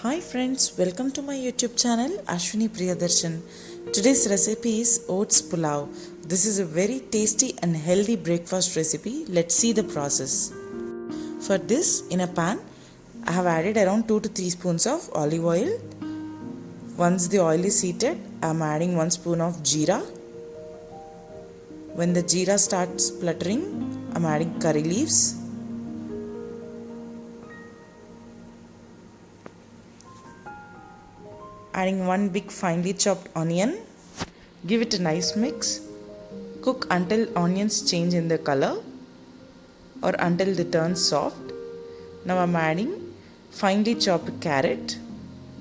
Hi friends, welcome to my YouTube channel Ashwini Priyadarshan. Today's recipe is Oats Pulav. This is a very tasty and healthy breakfast recipe. Let's see the process. For this, in a pan, I have added around 2 to 3 spoons of olive oil. Once the oil is heated, I am adding 1 spoon of jeera. When the jeera starts spluttering, I am adding curry leaves. Adding 1 big finely chopped onion. Give it a nice mix. Cook until onions change in the color or until they turn soft. Now I am adding finely chopped carrot.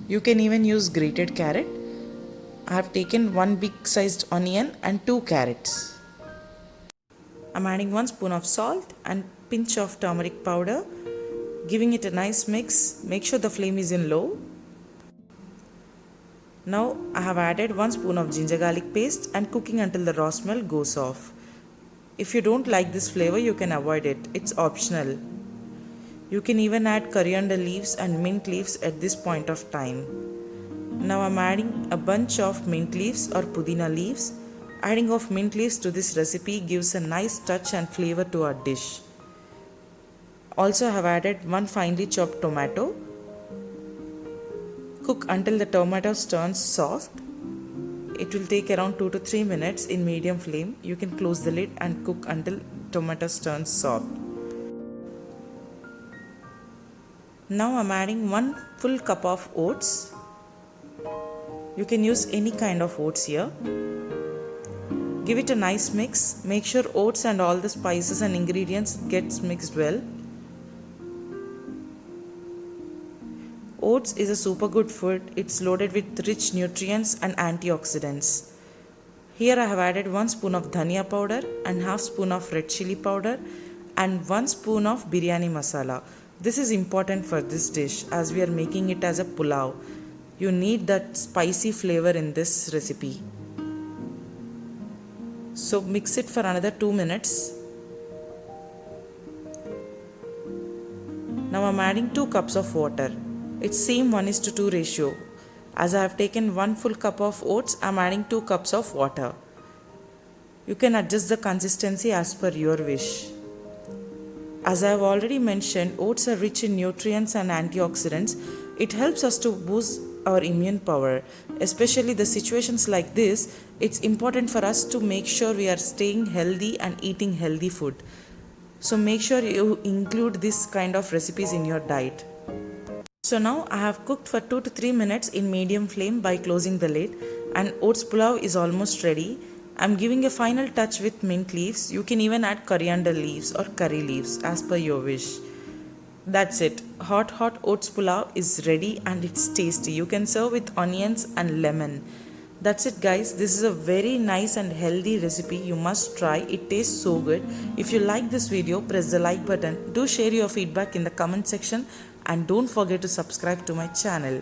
You can even use grated carrot. I have taken 1 big sized onion and 2 carrots. I am adding 1 spoon of salt and pinch of turmeric powder. Giving it a nice mix. Make sure the flame is in low. Now I have added 1 spoon of ginger garlic paste and cooking until the raw smell goes off. If you don't like this flavor, you can avoid it. It's optional. You can even add coriander leaves and mint leaves at this point of time. Now I'm adding a bunch of mint leaves or pudina leaves. Adding of mint leaves to this recipe gives a nice touch and flavor to our dish. Also I have added 1 finely chopped tomato. Cook until the tomatoes turn soft. It will take around 2 to 3 minutes in medium flame. You can close the lid and cook until tomatoes turn soft. Now I'm adding 1 full cup of oats. You can use any kind of oats here. Give it a nice mix. Make sure oats and all the spices and ingredients gets mixed well. Oats is a super good food. It's loaded with rich nutrients and antioxidants. Here I have added 1 spoon of dhania powder and half spoon of red chili powder and 1 spoon of biryani masala. This is important for this dish as we are making it as a pulav. You need that spicy flavor in this recipe. So mix it for another 2 minutes. Now I am adding 2 cups of water. It's same 1:2 ratio. As I have taken 1 full cup of oats, I am adding 2 cups of water. You can adjust the consistency as per your wish. As I have already mentioned, oats are rich in nutrients and antioxidants. It helps us to boost our immune power. Especially the situations like this, it's important for us to make sure we are staying healthy and eating healthy food. So make sure you include this kind of recipes in your diet. So now I have cooked for 2 to 3 minutes in medium flame by closing the lid, and oats pulav is almost ready. I am giving a final touch with mint leaves. You can even add coriander leaves or curry leaves as per your wish. That's it. Hot oats pulav is ready and it's tasty. You can serve with onions and lemon. That's it guys. This is a very nice and healthy recipe. You must try. It tastes so good. If you like this video, press the like button. Do share your feedback in the comment section and don't forget to subscribe to my channel.